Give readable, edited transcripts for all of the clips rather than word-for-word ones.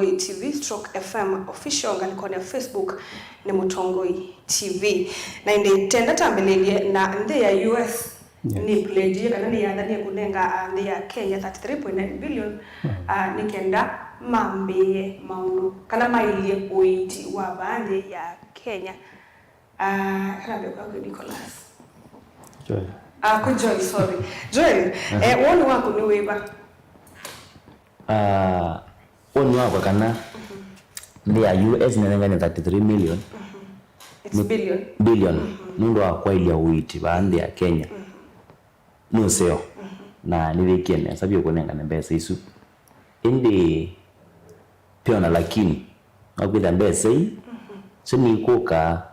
Mutongoi TV /FM official ngalikoni Facebook ni Mutongoi TV na inde tenda tambelelie na nde ya US ni pledge kana ni yadhani kunenga nde ya Kenya 33.9 billion nikenda mambe maunu kana mailie oiti wa bande ya Kenya rabe kwa Nicholas Joel Joel, sorry. Joel, woni wako ni weba? Woni wako kana ni ya US nenga ni 33 million. It's billion. Billion. Mundu akwa ile uiti bande ya Kenya. Nuseo. Na niwekene sabiyo kunenga na mbesa isu. Indi piona lakini wakwita mbesa hii. So ni koka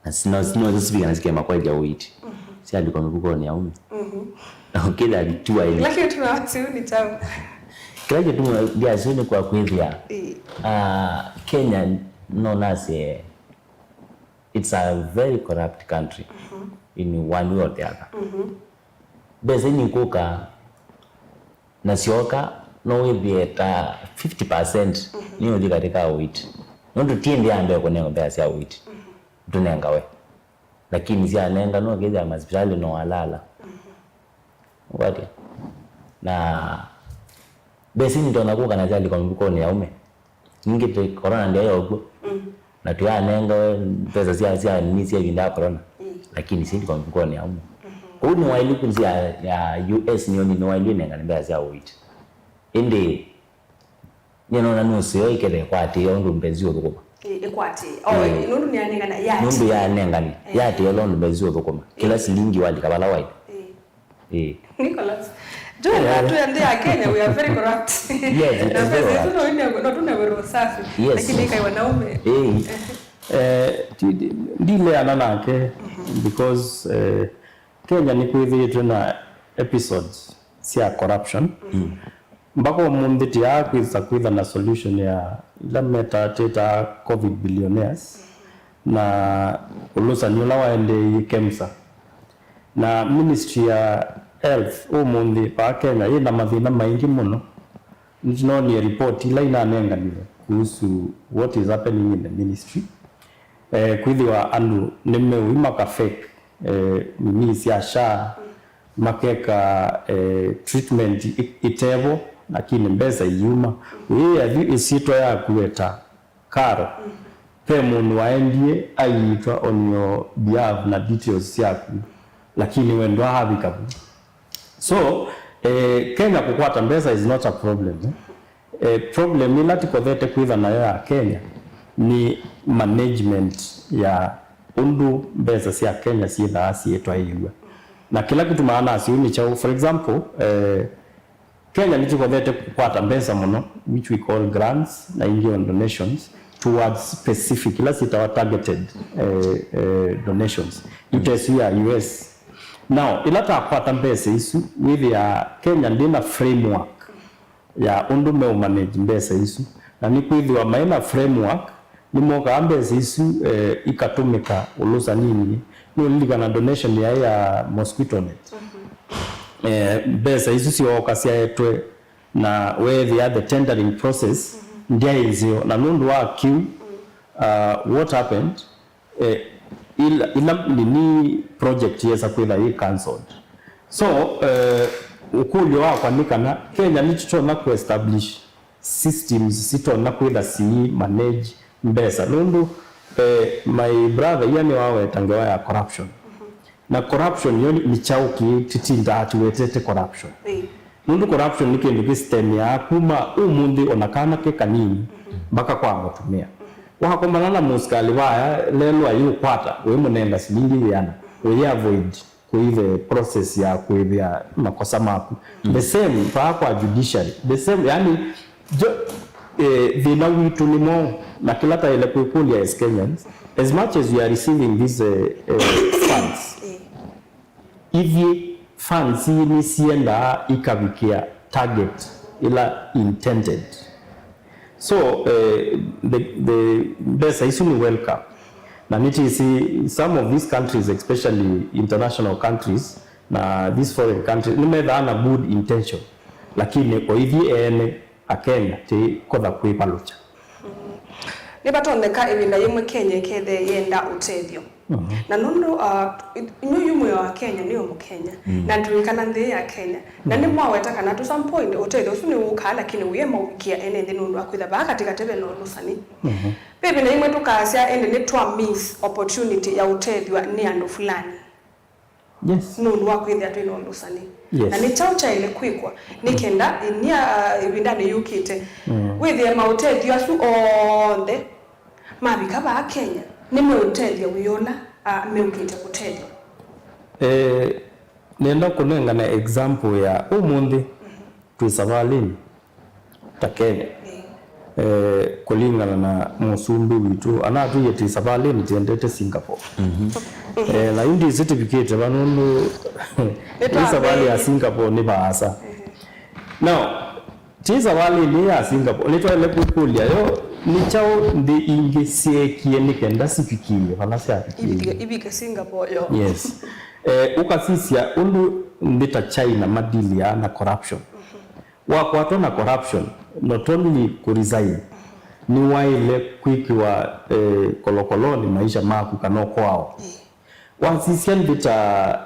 na sino zisibika nasikema kwa ile uiti. Si alikuwa mbuko ni aume. Okay, that tu ile. Lakini tunawatu ni tamu. Kila kitu ndio sio kwa kwithia. Kenya known as it's a very corrupt country in one way or the other. Bese ni koka na sioka no withia 50% ni odi katika wheat. Ndo tiende ambaye kunenga bese ya wheat. Tunenga we. Lakini si anenga no geza hospitali no walala. Wadi. Na besi ndio nakuka na jali kwa mbuko ni yaume. Ngite corona ndio yogo. Na tu anenga pesa sia ni sia vinda corona. Lakini si kwa mbuko ni yaume. Kwa hiyo ni waili kunzi ya US ni waili nenga ndio sia wheat. Indi na nusu yo ikere kwati yo mbezi yo ekwati nundu ni anenga na yati nundu ya anenga ni yati yo londo mbezi yo thukuma kila silingi wali kabala waidi Nicholas Joel watu ende ya Kenya we are very corrupt yes it is very no tunawero safi lakini kai wanaume ndile ananake because Kenya ni kwithitwe na episodes cia corruption mbako munditi ya kwitha na solution ya ila meta teta covid billionaires na ulusa nyula waende KEMSA na ministry ya health umundi pa Kenya ina mathina maingi muno nino ni report ila inanenganire kuhusu what is happening in the ministry kwithiwa andu nimeuima ka fake mimi cia SHA makeka treatment itebo lakini mbeza yuma wewe isitwa ya kueta karo pe mundu waendie aitwa on your behalf na details yaku lakini wendo habika so Kenya kukwata mbeza is not a problem problem ila tikovete kuitha nayo ya Kenya ni management ya undu mbeza cia Kenya ciitha asietwa hiwa na kila kitu maana asiuni chao for example Kenya nichikovete kukwata mbesa muno which we call grants na Indian donations towards specific ila sitawa targeted donations UTSU ya US now ila takwata mbesa isu with ya Kenya ndina framework ya undu me manage mbesa isu na ni kwithwa maina framework ni moka mbesa isu ikatumika ulusa nini ni ligana donation ya mosquito net besa isu sioka siaetwe na where the tendering process ndia izio na nundu wa queue what happened ila nini project yesa kwitha hii cancelled so ukulio wako nikana Kenya nichitona ku establish systems sitona kwitha si manage mbesa nundu my brother yani wawe tangewa ya corruption na corruption yoni ni chauki titinda atuwetete corruption nundu corruption ni kindu system ya kuma umundi onakana ke kanini mpaka kwa mutumia wakomana na muskali waya lelo ayu kwata we munenda silingi yana we avoid kuive process ya kuivia makosa maku the same kwa judiciary the same yani vina witu ni mo na kila ta ile kuikulia as Kenyans as much as you are receiving these funds hivi funds ni sienda ikavikia target ila intended so the best is welcome na niti see some of these countries especially international countries na these foreign countries nimedhana good intention lakini kwa hivi ene akenya te kodha kuipalucha nibatoneka ibinda yimwe Kenya kethe yenda utethio na nundu inyu yumwe wa Kenya ni Mukenya na ndirikana nthi ya Kenya na ni mwaweta kana to some point utethio usu ni ukala lakini uye maukia ene nthi nundu akwitha ba katika tebe no lusani pepe na imwe tukasia ende ni twa miss opportunity ya utethio ni andu fulani yes nundu akwitha tu no lusani yes. Na ni chaucha ile kwikwa nikenda inia ibinda ni yukite withie mautethio asu onthe mabika ba Kenya ni mutethio wiona meukite kutethio nenda kunenga na example ya umundi twisavalini ta Kenya kulingana na musumbi witu ana tuye twisavalini tiendete Singapore na indi certificate banundu twisavali ya Singapore ni baasa now twisavali ya Singapore litwele kukulia yo ni chao ndi ingi siekie nikenda sifikie vanasya ibika Singapore yo yes ukasisia undu ndita China madilia na corruption wakwato na corruption not only ku resign ni waile kwikiwa kolokoloni maisha maku kana kwao wasisia ndita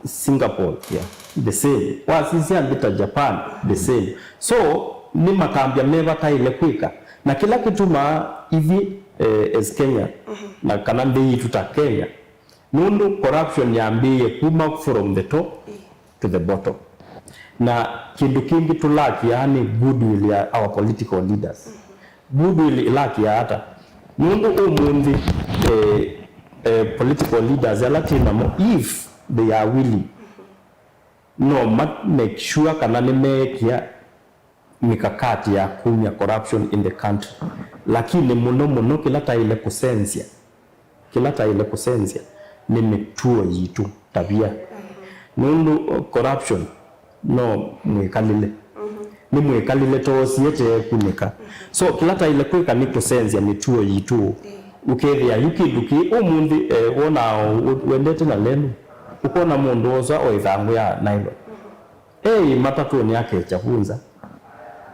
Singapore yeah the same wasisia ndita Japan the same so ni makambia meva taile kwika na kila kituma hivi as Kenya na kana ndi tuta Kenya nundu corruption yambie kuma from the top to the bottom na kindu kingi tulaki yani goodwill ya our political leaders goodwill ilaki ya hata nundu umundi political leaders alatina mo if they are willing no make sure kana ni mekia mikakati ya kumya corruption in the country lakini muno kila taile kusensia ni mituo yitu tabia nundu corruption no mwekalile ni mwekalile to siete kunika so kila taile kweka ni kusensia mituo yitu ukethia yukiduki umundi wona wendete na lenu ukona mundu oza oithangu ya nailo matatu ni yake chafunza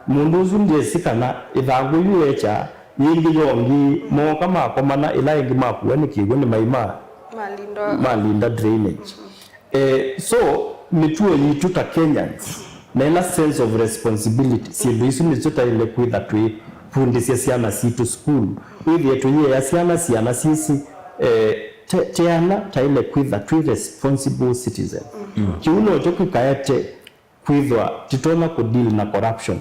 mundu zunje sikana ithangu yuecha yingi yongi mo kama komana ila ingi mapu ni kigo ni maima malinda drainage so mituo yitu ta Kenyans na ina sense of responsibility si bisu ni tuta ile kwitha twi fundisia siana situ school withi yetu ya siana sisi teana ta ile kwitha twi responsible citizen kiuno choku kaete kwithwa titona ku deal na corruption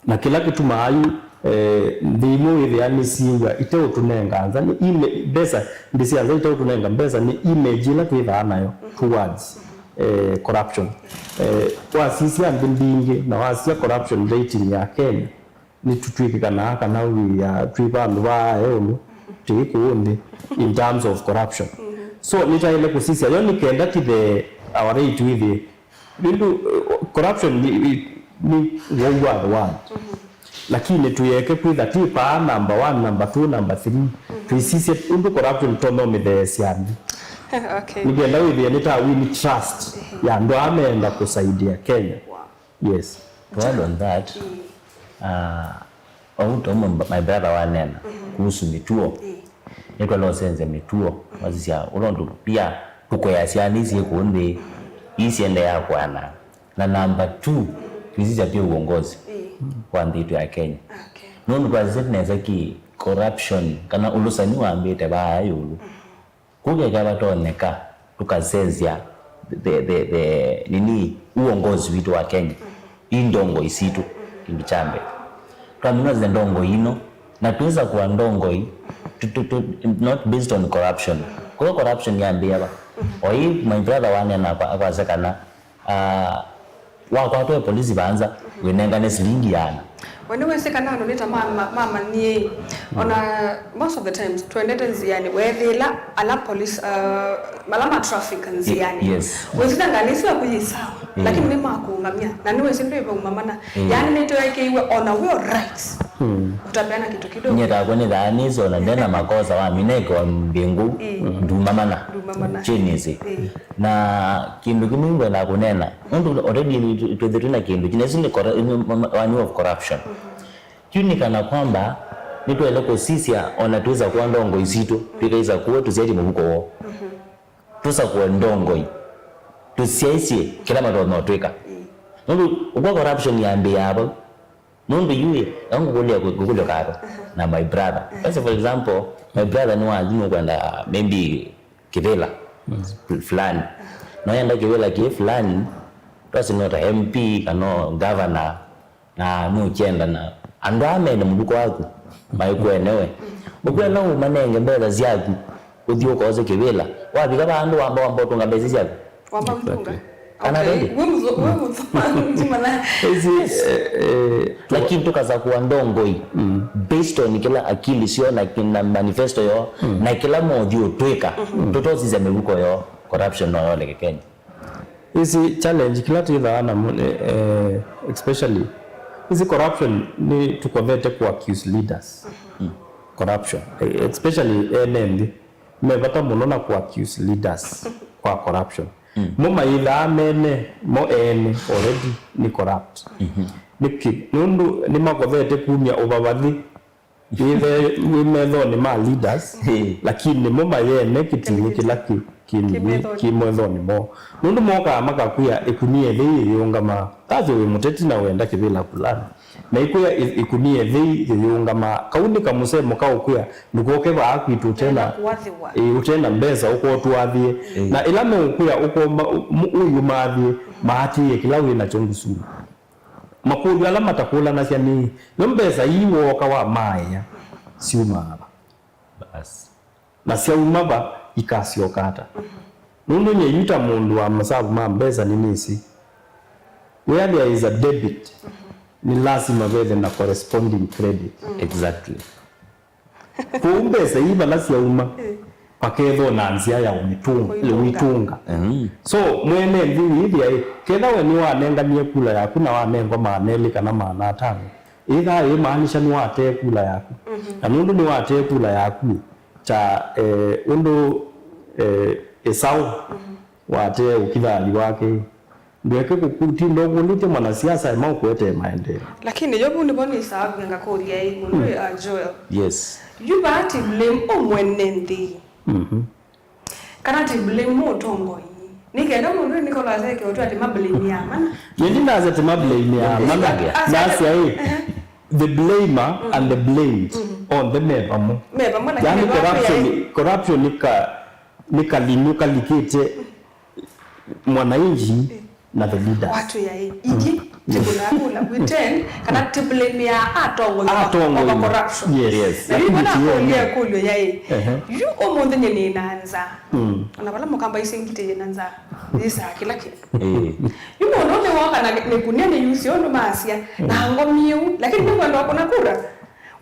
na kila kitu maayu ndimo ile yani singa ite utunenga anza ni ime besa ndisi anza ite utunenga besa ni image la kwitha nayo towards corruption wasisi ambindingi na wasia corruption rating ya Kenya ni tutwikana kana ya twibandu ba eno tikundi in terms of corruption so nita ile kusisia yo nikenda ti the our rate with bindu corruption ni worldwide lakini tuyeke kwitha tipa number 1 number 2 number 3 tuisisi undu corruption tono midesiandi okay nigenda withi nita win trust ya ndo ameenda kusaidia Kenya yes to add on that my brother wanena kuhusu mituo nitwa lo senze mituo wazisia ulondo pia tuko ya sianisi kundi isiende ya kwana na number 2 kizija pia uongozi kwa nditu ya Kenya nundu kwa zetu neza ki corruption kana ulusani waambite baya yulu kuge kaba toneka tukazenzia the nini uongozi witu wa Kenya indongo isitu kindichambe kamina ze ndongo ino na tuweza kuwa ndongo hii not based on corruption kwa corruption yaambia ba oi my brother wane na kwa zakana kwa toa polisi banza wenenga ne silingi yana wewe sekana no neta mama ni ona most of the times tuendete nziani wethila ala police malama traffic nziani yes wezidanganiswa kuyisawa lakini ni makuungamia na niwe sindiwe umamana yani nito yake iwe on your rights utapeana kitu kidogo nyeta kwani dhani zona ndena makosa wa mineko mbingu ndumamana chinisi na kindu kimungu na kunena undu already tudhirina kindu kinesi ni one of corruption kuni kana kwamba nitwenda kusisia ona tuza kuwa ndongo isitu tukaiza kuwa tusiaje mubuko wo tusa kuwa ndongo tusiaisi kila mtu anotweka nundu ukwa corruption yambi hapo nundu yue yangu kulia karo na my brother for example my brother no ajino kwenda maybe kivela fulani no yenda kivela fulani twasi nota MP kano governor na nuchenda na andame na mubuko wako maikwenewe ukwena umanenge mbele zyaku uthio koze kivela wapi kaba andu ambao tunga bezi zyaku wamba mtunga kana ready lakini tukaza kuwa ndongoi based on kila akili sio na kina manifesto yo na kila mojo tweka totozi za mebuko yo corruption no yole Kenya hizi challenge kila tidha na especially hizi corruption ni tukovete ku accuse leaders corruption especially NMD mebata munona ku accuse leaders kwa corruption moma ila mene mo already ni corrupt niki nundu ni makovete kumya obabadi ile wimetho ni ma leaders lakini moma yene kitini kilaki kimwetho ni mo nundu moka makakuya ikunie thei yungama tazo we muteti na wenda kibila kulana na ikuya ikunie thei yungama kauni kamusemo kaukuya ndukoke ba akwitu tena utenda mbeza uko tuathie na ilame ukuya uko uyu mathie maati kila wina chongusu makulu ala matakula na ciani mbeza iwo kawa maya siuma bas na siuma ba ikasio kata nundu nye yuta mundu wa masabu mbeza ni nisi where there is a debit ni lazima vede na corresponding credit exactly kumbeza iba lasi ya uma paketho na nzia ya umitunga ile witunga so mwene ndiwi hivi ketha we ni wanenganie kula yaku na wanengo maneli kana mana tano itha maanisha ni wate kula yaku na nundu ni wate kula yaku cha undu Esau wate ukithali wake ndweke kukuti ndogo nite mwanasiasa ema kwete maendeleo lakini yobu ni boni sababu nga koria hii mundu Joel yes you bati blame omwene ndi kana ti blame motongo yi nikenda mundu Nicholas eke otu ati mablame ya mana yendi naze te mablame ya mana nasi ya the blamer and the blamed on the mebamo yani corruption nikalinuka likite mwananchi na the leaders watu ya iki tibula kula pretend kana blame ya atongo ya corruption yes lakini kuna kulyo ya yu omonde ni nanza unabala mukamba isengite nanza isa kila kitu yu monone waka na nekunene yusi ono masia na ngomiu lakini mungu ndo akona kura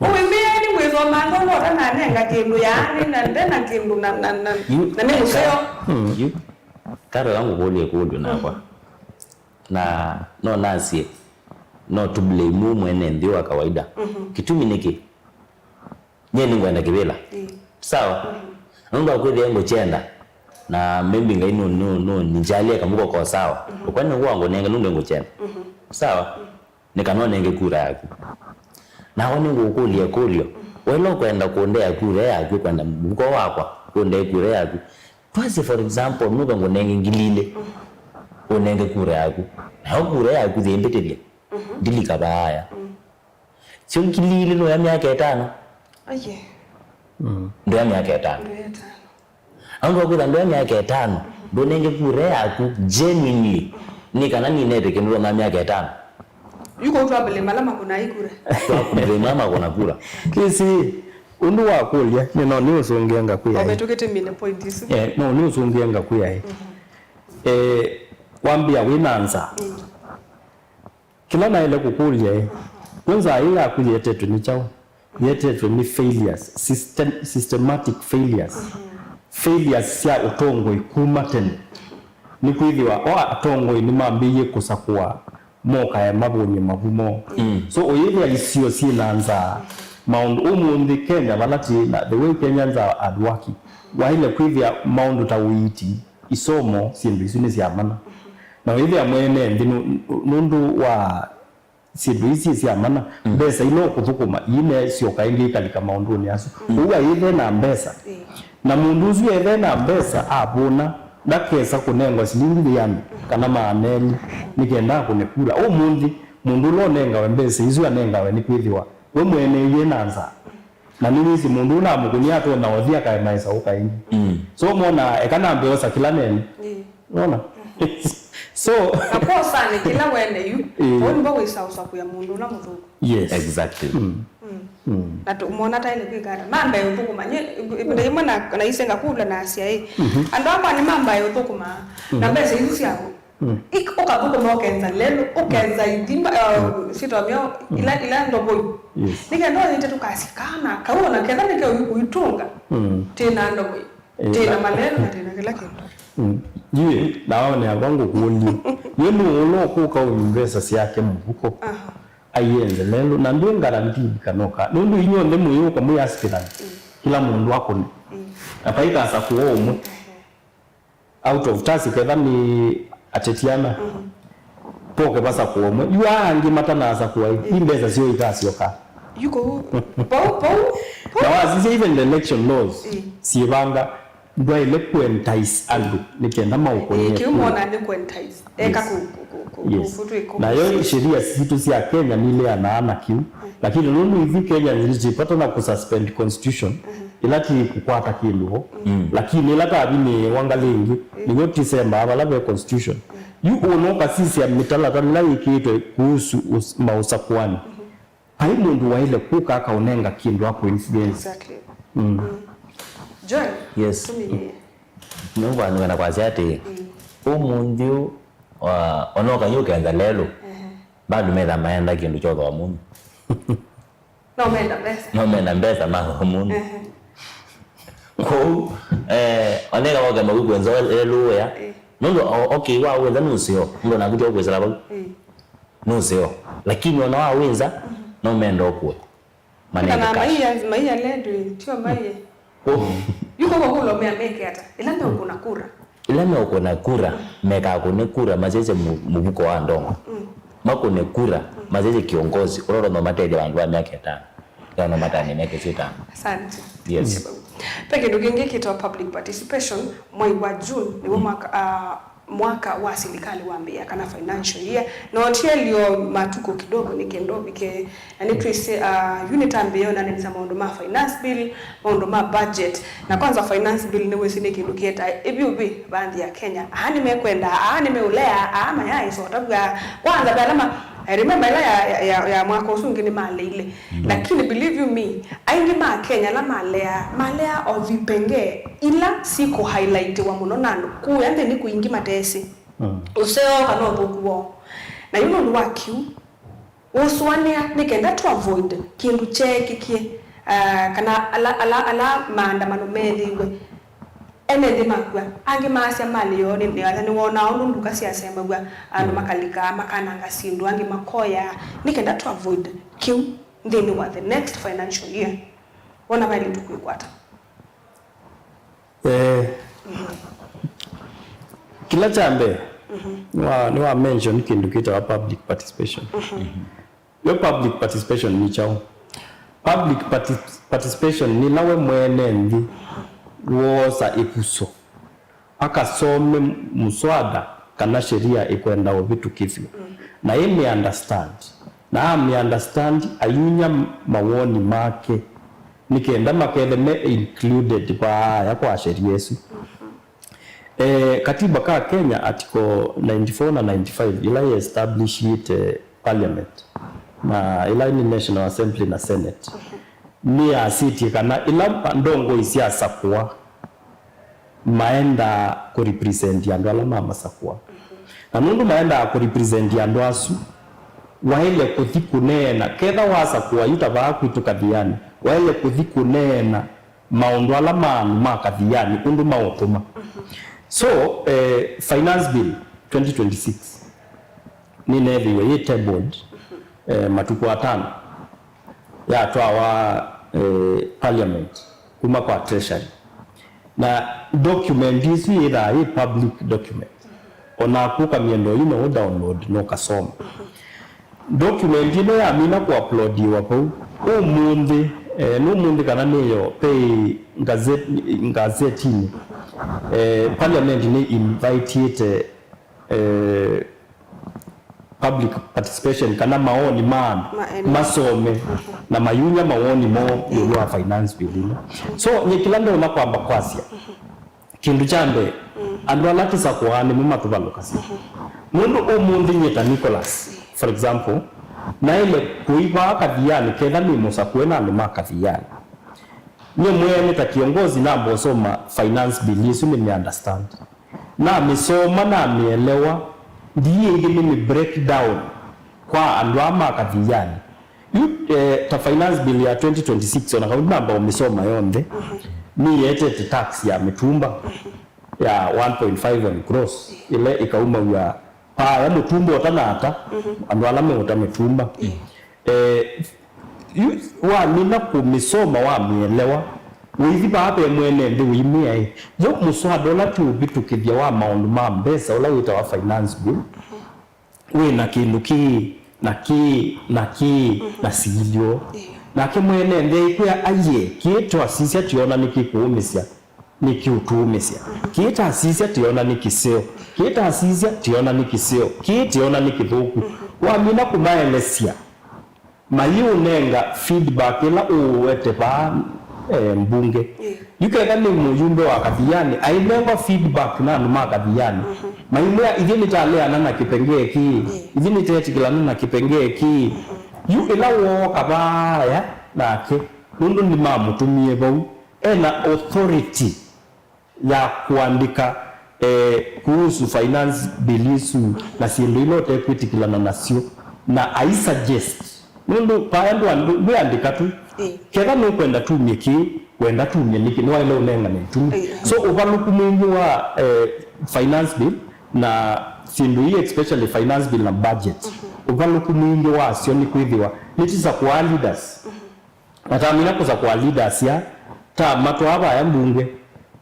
Uwembea ni mwezo mango lora na nenga kindu yani na ndena kindu na ni museo karo yangu bole kudu na kwa na no nasi no to blame mwene ndio wa kawaida kitumi niki nyeni ngwenda kibela sawa ndo akweli yango chenda na maybe ngai no nijalie kamuko kwa sawa kwani ngo nenga ngo chenda sawa nikanone nge kura yako na wone ngukulia kulio welo kwenda kuondea kura yako kwenda mko wako kuondea kura yako twase for example nuka ngonenge ngilile onenge kura yako na kura yako zembetelia dilika baya sio ngilile no ya miaka 5 aye ndio ya miaka 5 ango kwa ndio ya miaka 5 ndonenge kura yako genuinely nikana ninete kendo na miaka 5 yuko trouble malama kuna ikura kwa mama kuna kura kisi undu wa kulia nino ni usongenga kuya wametokete mine point isi no ni usongenga kuya wambia winanza kila na ile kukulia kwanza ila kuyetetu ni chao yetetu ni failures systematic failures failures cia utongo ikuma tene ni kwithiwa o atongo ni mambiye kusakua moka ya mabonye magumo so oyethi alisio sinanza maundu umundi Kenya balati na the way Kenyans are working waile kwithia maundu ta uiti isomo sindu isuni cia mana na oyethi amwene nundu wa sindu ici cia mana mbeca ino kuthukuma ine cio kaingi kalika maundu ni asu uga ithe na mbeca na mundu ucio ethe na mbeca abuna ndakesa kunengwa cilingi yani kana maaneni nikenda kunekura umuthi mundu lo nengawe mbeca icio anengawe ni kwithiwa we mwene ye nanza na nini si mundu na mukunia to na othia kae maisa ukaingi so mona ekana mbeca kila nene unaona so akosa ni kila wene yu wimbo wisausa kuya mundu na muthuku yes exactly na tumona ta ile kwigara mamba yothukuma ibinde imwe na isenga kula na asia ando apa ni mamba yothukuma na mbeca ici ciako ukathukuma ukenza lelo ukenza ithimba sitomio ila ndobo nikenda nite tukasikana kaona ketha nike uitunga tena ndobo tena maneno na tena kila kitu yeye naone abangu kuoni yenu uno kuka umbesa siake mvuko ayenze lelo na ndio guarantee kanoka nundu inyonde muyo kwa muya aspirant kila mundu wako ni apaika asa kuomu out of task kedha ni atetiana poke basa kuomu yu angi matana asa kuwa imbeza sio ikasi yoka yuko pau na wazi even the election laws sibanga ndo ile kuentice andu nikenda maukonie kiumona ni kuentice eka ku na yo sheria situ cia Kenya ni ile anaana kiu lakini nundu hivi Kenya zilipata na kususpend constitution ilati kukwata kindu lakini ilata abini wangalingi ni December abalabe constitution yu unoka sisi ya mitala tanla ikitwe kuhusu mausakwani hai mundu wa ile kuka akaonenga kindu hapo influence exactly Joy yes no vanhu kana kwasiati umundu onoka yukenza lelo bado meda maenda kindu cho kwa mundu no menda mbesa ma mundu ko oneka waga magukwenza lelo ya nondo okay wa wenza nusio ndo nakuja kweza labo nusio lakini ona wa wenza no menda okwe maneno kana maiya ledwe tio maiya yuko kwa hulo meke hata ilame uko na kura ilame uko na kura meka kune kura mazeje mubuko wa ndongo mako ne kura mazeje kiongozi uroro no mateja wandu wa miaka 5 yana matani miaka 6 asante yes peke ndugingi kito public participation mwezi wa June ni mwaka wa serikali waambia kana financial year na otielio matuko kidogo nikendo bike na nitwise unit ambayo na nisa maondo ma finance bill maondo ma budget na kwanza finance bill ni wesine kilukieta ebiubi bandi ya Kenya hani mekwenda hani meulea ama ya iso tabwa kwanza balama I remember ya mwaka usungi ni male ile lakini believe you me aingi ma Kenya la malea of vipenge ila siko highlight wa muno nando ku yande ni kuingi matesi useo kana bokuo na yuno ndo wakiu uswania nikenda to avoid kindu chekikie kana ala maandamano meliwe ene de makwa angi maasya mali yone ni ala ni wona onu nduka siasema gwa anu makalika makana ngasindu angi makoya nikenda to avoid kiu ndeni wa the next financial year wana bali tukuikwata kila chambe ni wa mention kindu kita public participation your public participation ni chao public participation ni nawe mwene ndi wosa ikuso akasome muswada kana sheria ikwenda obitu kifyo na yeye understand ayunya mawoni make nikenda makele me included ba ya kwa sheria yesu katiba ka Kenya article 94 na 95 ila establish it parliament na ila ni National Assembly na Senate ni asiti kana ila ndongo isiasa kwa maenda ku represent yandu ala mama sakwa na nundu maenda ku represent yandu asu waile kuthikunena ketha wasa kwa yutaba kwitukathiani waile kuthikunena maundu ala manu makathiani undu mautuma so finance bill 2026 ni neviwe ye tabled matuko 5 ya twa parliament kuma kwa treasury na document hizi ila hii public document ona kuka miendo ino download no kasoma document ino ya mina ku uploadiwa pau umundi n'umundi kana niyo pay gazetini parliament ni invited public participation kana maoni masome na mayunya maoni mo ya finance bill so nyikilanda unakwamba kwasia kindu chambe andu alatisa kuhane mumatubalokas mundu umundi nyeta Nicholas for example na ile kuiva kadhiani kenda ni musa kuena ni makadhiani nye mwene ta kiongozi na mbosoma finance bill yesu ni understand na misoma na mielewa ndiye ile ni breakdown kwa andu ama kadhiani ta finance bill ya 2026 ona kaudi namba umesoma yonde ni yete tax ya mitumba ya 1.5 on gross ile ikauma ya ya mutumba otanata andu alame utametumba wa mina kumisoma wa mielewa withi babe mwene ndi wimia yo muswada la tu bitu kithia wa maundu ma mbesa ula wita wa finance bill we na kindu ki na silio na ke mwene ndi kwa aye kitu asisia tiona nikikuumisya nikiutuumisya kita asisia tiona nikiseo kita asisia tiona nikiseo kitiona nikithuku wa mina kumaelesya mayunenga feedback ila uwete pa mbunge yukeka ni mujumbe wa kadhiani ailenga feedback na numa kadhiani mayumea idini talea na kipengee ki idini tetikilana na kipengee ki yu ila wo kabaya nake nundu ni mamutumie bau ena authority ya kuandika kuhusu finance bilisu na siendo ilote equity kilana nasio na I suggest nundu paendu andika tu kega no kwenda tumie ki kwenda tumie niki no ile unenga ne tu so uvaluku mwingi wa finance bill na siendo hii especially finance bill na budget uvaluku mwingi wa sio ni kwithiwa nitiza kwa leaders natamina kuza kwa leaders ya ta mato aba ya mbunge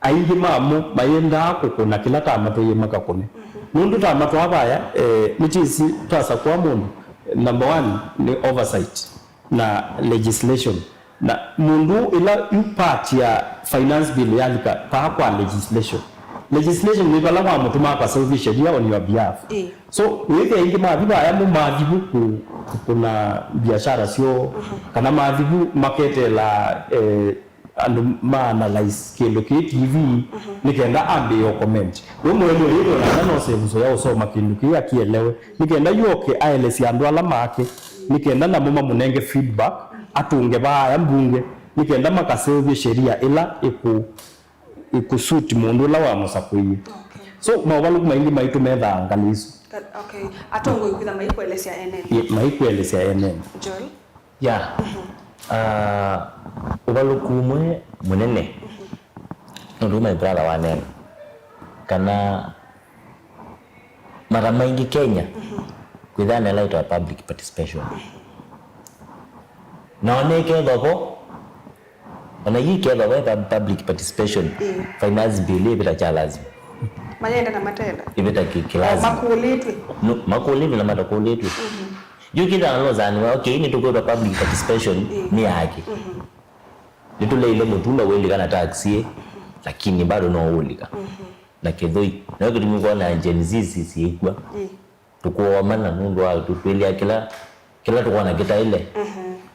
aingi mamo mayenda kukuna kila tamato yemaka kune nundu tamato abaya nitisi twasa kwa mundu number 1 ni oversight na legislation na mundu ila part ya finance bill yalika pa kwa legislation ni bala wa mutuma kwa service sheria on your behalf so wewe aingi mabiba ya mumadhibu kuna biashara sio kana madhibu market la and ma analyze kendo ki TV nikenda ambe yo comment we mwendo hilo na no sevuso ya usoma kindu ki akielewe nikenda yoke ALS andu alama yake nikenda na mama munenge feedback atunge baya mbunge nikenda makaseve sheria ila ikusuit mundu la wa musakwiye so mawalu maingi maitu metha angalizo atongo yukwitha maikwelesya NN Joel uvaluku umwe munene nundu my brother wanene kana mara maingi Kenya kwithana laitwa public participation naoneke gogo ona yiketha wa public participation finance bill ibita cha lazima mayenda na matenda ibita kilazima makuletwe na matakuletwe yukida alozani okay ni tuko public participation ni haki nitule ile mutumba wewe kana taxi lakini bado no ulika na kedhoi na kitu mko na Gen Z siikwa tuko mana mundu wa tutweli kila tuko na kita ile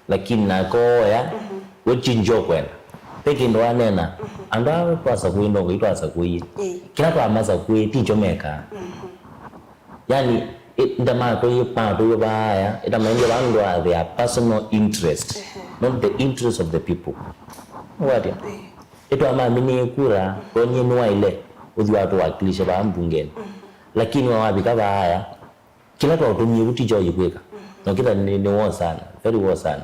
lakini nako ya wochinjo kwenda peke ndo anena anda pasa kuindo kuitwa sakuyi kila kwa amaza kuyi tichomeka yani ndama to yepa to baya ndama ndio bandu their personal interest not the interest of the people wadia eto amamini kura konye nwa ile uthi watu wakilisha ba mbungeni lakini wawabika baya kila kwa utumie utijo yikweka no kila ni wo sana very wo sana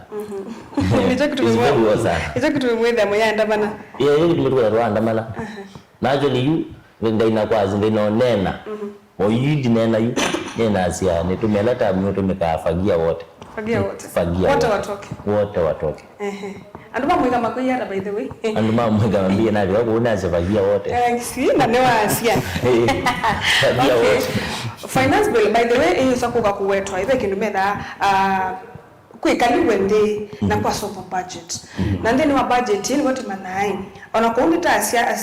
Iza kutumweza moya ndamana yeye kitumetoka Rwanda mala najoli yu ndaina kwazi ndino nena oyidi nena yu nena asia nitumela tamu tumekafagia wote fagia wote watoke wote andu bamwiga makwiyara by the way andu mamwiga mambia na leo kuna zevia wote si na ne wasia okay finance bill by the way hiyo sakuga kuwetwa ibe kindu metha kwikali wende na kwa sopa budget na ndeni wa budget ni watu manai ona kuundi tasia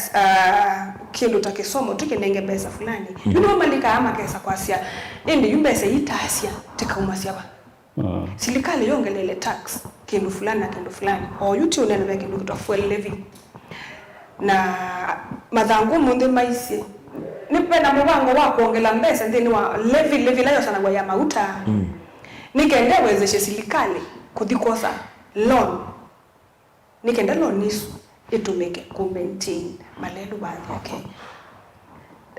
kindu takisomo tukinenge pesa fulani bino malika ama kesa kwa sia indi yumbese itasia tikaumasiaba serikali yongelele tax kindu fulani na kindu fulani o yuti unene kindu kitwa fuel levy na madhangu munde maisi nipe na mubango wa kuongela mbesa ndeni wa levy layo sana ya mauta nikende wezeshe serikali kuthikosa loan nikende loan isu itumike ku maintain malelu baadhi yake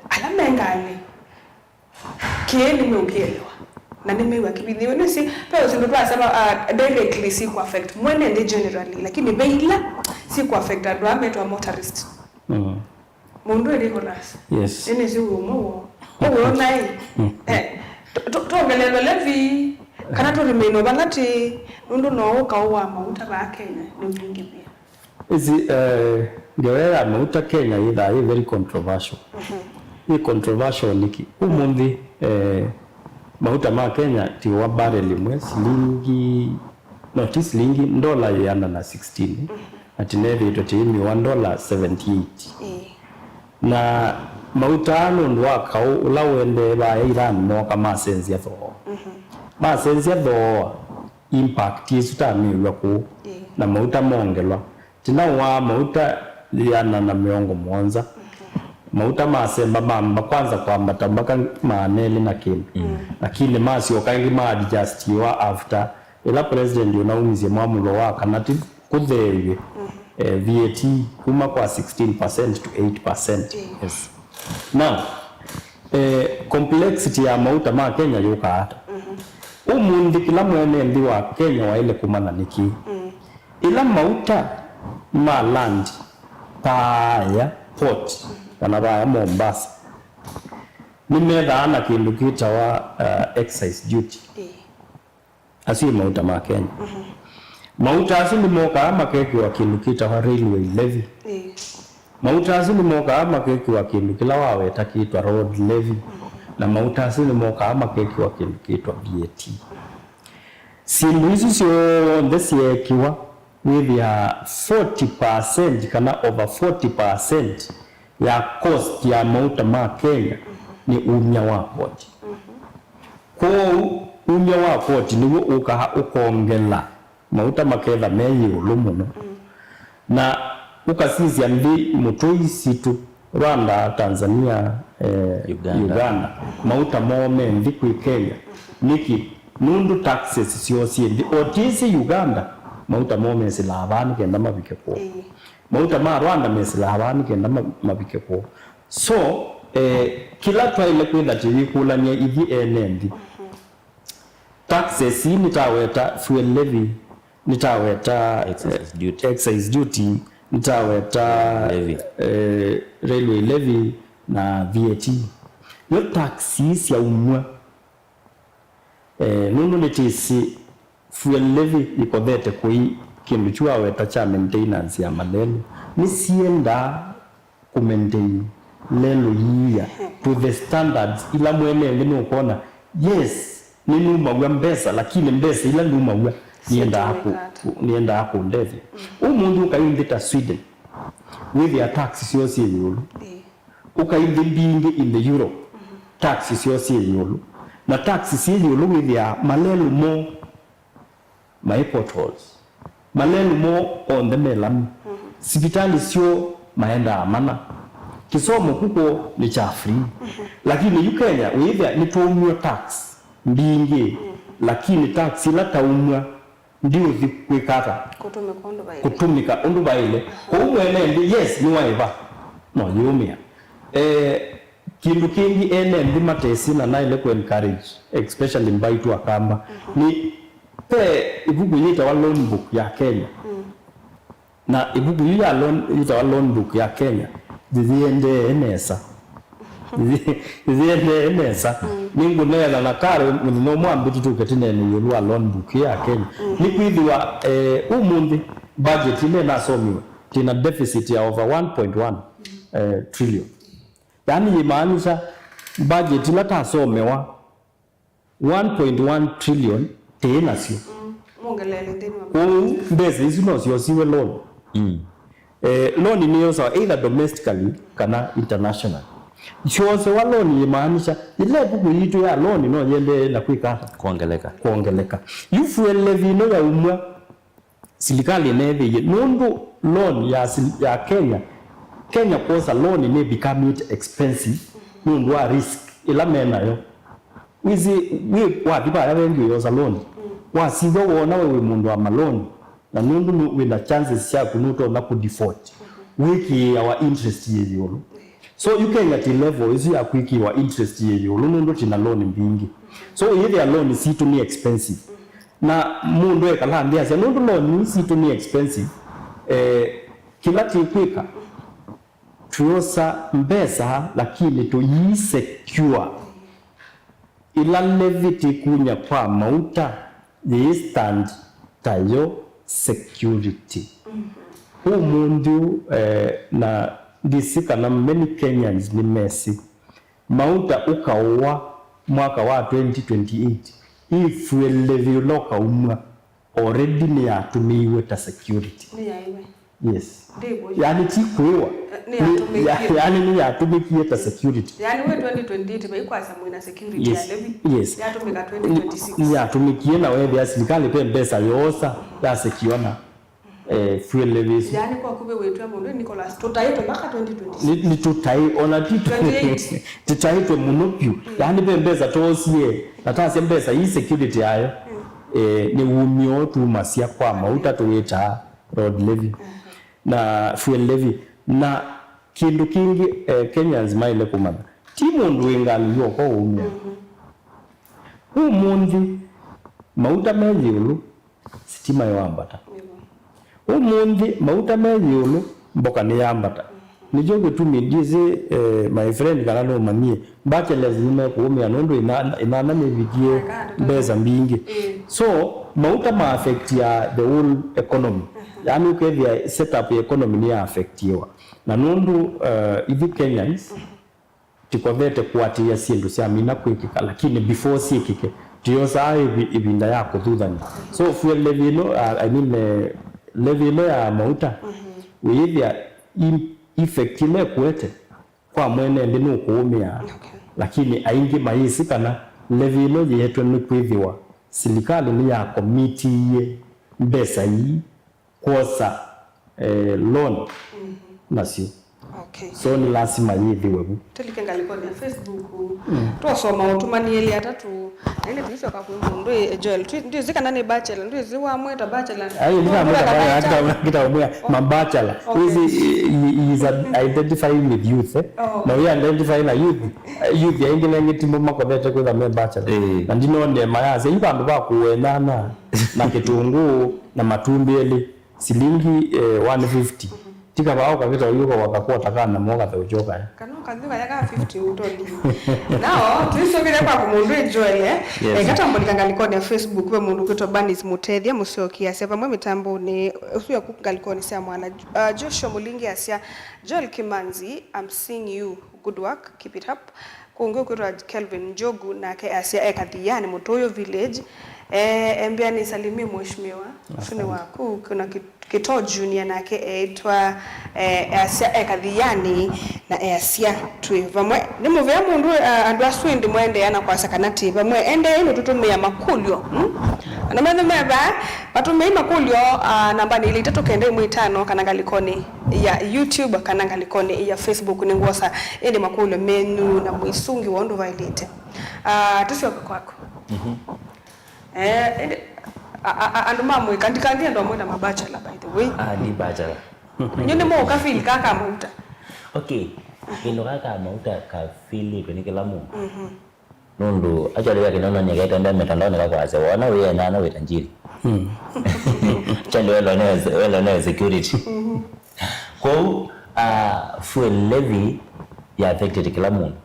alamengale kieni meukielewa na nimewa kibidhi nisi peo sindotwa sema directly si ku affect mwene ndi generally lakini beila si ku affect adwame to a motorist mundu Nicholas yes ene si umo wo nai tongelelo levi kana to remain bangati nundu no kawa mauta ba Kenya ni mwingi pia izi ngewera mauta Kenya ida very controversial ni controversial niki umundi mauta ma Kenya ti wa barrel imwe shilingi shilingi dola yana na 16 atineve itotimi $1.78 na mauta anu ndwa kau ulawende ba Iran no kama sense ya tho ba sense ya tho impact isutamiwa ku na mauta mongelwa tina wa mauta yana na miongo mwanza mauta masemba mamba kwanza kwambata mpaka manene na kile lakini masio kangi ma adjust wa after ila president unaumizie mwamulo wa kanati kuthewe VAT kuma kwa 16% to 8%. Yes. Now complexity ya mauta ma Kenya yuka hata umundi kila mwene ndi wa Kenya wa ile kumana niki ila mauta ma land paya port kana baya Mombasa nimedha ana kindu kita wa excise duty asi mauta ma Kenya mauta asi ni moka ama keki wa kindu kita wa railway levy mauta asi ni moka ama keki wa kindu kila wawe takitwa road levy na mauta asi ni moka ama keki wa kindu kitwa VAT sindu hizi sio ndesi ekiwa with ya 40% kana over 40% ya cost ya mauta ma Kenya ni umya wa port kwa umya wa port niwo ukongela mauta maketha meyi ulumuno na ukasizia ndi mutoi situ Rwanda Tanzania Uganda mauta mome ndi ku Kenya niki nundu taxes siosie ndi otisi Uganda mauta mome silabani kenda mabike ko mauta ma Rwanda mesilabani kenda mabike ko so kila twaile kwenda tivikulania ithi enendi taxes nitaweta fuel levy nitaweta excise duty nitaweta railway levy na VAT yo taxes ya umwa nunu nitisi fuel levy ikodete kui kindu chwa weta cha maintenance ya malelo ni sienda ku maintain lelo yiya to the standards ila mwene ngine ukona yes nini magwa mbesa lakini mbesa ila ndu magwa nienda hapo ndevi umundu ukayindita Sweden with your tax sio yulu ukayindi mbingi in the Europe tax sio yulu na tax sio yulu with your malelu mo my potholes malelu mo on the melam sipitali sio maenda amana kisomo kuko ni cha free lakini Kenya with ni tumwa tax mbingi lakini tax ila taumwa ndio zikwikata kutumika undu baile kwa umwene ndi yes ni waiva no yumia kindu kingi ene ndi matesi na naile ku encourage especially mbaitu akamba ni pe ibugu yita wa loan book ya Kenya na ibugu ya yita wa loan book ya Kenya ziende enesa ziende enesa ningu nela na kare no mwambi tutuketine ni yulwa loan book ya Kenya ni kwithiwa umundi budget ile nasomiwe tina deficit ya over 1.1 trillion. Yani imaanisha budget ile tasomewa 1.1 trillion tena sio mongelele ndeni wa mbezi hizo no sio siwe loan. Loan ni yosa either domestically kana international. Chose wa loan imaanisha ile buku yitu ya loan no yende na kuikata kuongeleka you fuel levy no ya umwa serikali nethi nundu loan ya Kenya kosa loan ne become it expensive nundu wa risk ila mena yo wizi wa dibara wengi yosa loan wa sizo wona wewe mundu wa maloni na nundu wina chances ya kunuto na ku default wiki our interest yeyolo. So you can get level is ya kwiki wa interest yeyolo nundu tina loan mbingi. So if your loan is to me expensive na mundu ekalambia se nundu loan is to me expensive kila tikwika tuosa mbesa lakini to yi secure ila levity kunya kwa mauta ye stand tayo security. Mundu na disika na many Kenyans ni mesi mauta ukawa mwaka wa 2028 if we levy loka already ni atumiwe ta security ni yaiwe. Yes. Yani chikwewa yani ni yatumikie ta security. Yani we 2028 baikwaza mwina security yes. ya levy. Yes. Yatumika 2026. Ni yatumikie na wewe ya serikali pe pesa yosa ya sekiona fuel levies. Yani kwa kube wetu ya mundu Nicholas tutaito mpaka 2026. Ni tutai ona titu. Tutaito munupyu. Yani pe pesa tosie natasi pesa hii security yayo ni umio tu masia kwa mauta tuweta road levy na fuel levy na kindu kingi Kenyans maile kumana ti mundu ingali yoko umia umundi mauta meyulu sitima yoambata umundi mauta meyulu mboka ni yambata nijo gutumi ndize my friend kana no manie bache lazima kuumia nundu inana nevigie mbeza mbingi so mauta ma affect ya the whole economy. Yani ukevya setup ya economy ni affect yewa na nundu hivi Kenyans tikovete kuatia sindu sia mina kwikika lakini before sikike tiyo saa ibinda yako thudhani. So fuel levy no I mean levy no ya mauta wivya effect ile kuete kwa mwene ndinu kuumia lakini aingi maisi kana levy no yetu ni kwithiwa serikali ni ya committee mbesa hii kosa loan nasio. Okay. So ni lazima yithiwe bu tulikenga liko ni Facebook twasoma utumanieli atatu ile biso ka mundu Joel ndio zika nani bachelor ndio ziwa mweta bachelor ayi ndio mweta kita mwa mabachelor is identifying with youth na we identify na youth ya ingine ngitimbo makovete kwa me bachelor na ndino nde mayaze ibandu ba kuwenana na kitunguu na matumbeli silingi 150 tika bao kakita yuko wakakuwa takana mwoga ta ujoka kana kadhiwa yaka 50 utoli nao tuisogele kwa kumundu Joel kata mboneka ngalikoni ya Facebook we mundu kwitwa Banis Mutethia musiokia sema mwe mitambo ni usuya kungalikoni sia mwana Joshua Mulingi asia Joel Kimanzi I'm seeing you good work keep it up kungo kwitwa Kelvin Njogu na ke asia ekathiani Mutoyo village mbia ni salimie mheshimiwa shune waku kuna Kito Junior nake etwa asia ekathiani na asia twi vamwe nimuvya mundu andu aswindi mwende yana kwa sakanati vamwe ende ino tutumia makulyo na meba batumia makulyo namba ni 395 kana ngalikoni ya YouTube kana ngalikoni ya Facebook ni ngosa ende makulyo menu na mwisungi wondo vailete tusio kwako andu mamwe kandi ndo mwenda mabachelor by the way ni bachelor nyone mo kafili kaka mauta okay ino kaka mauta kafili kwenye kila mungu nundu acha leo kinaona nyagaita ndio mitandao ni kaka wase wana wewe na wewe tanjiri chande wala na security kwa fuel levy ya affected kila mungu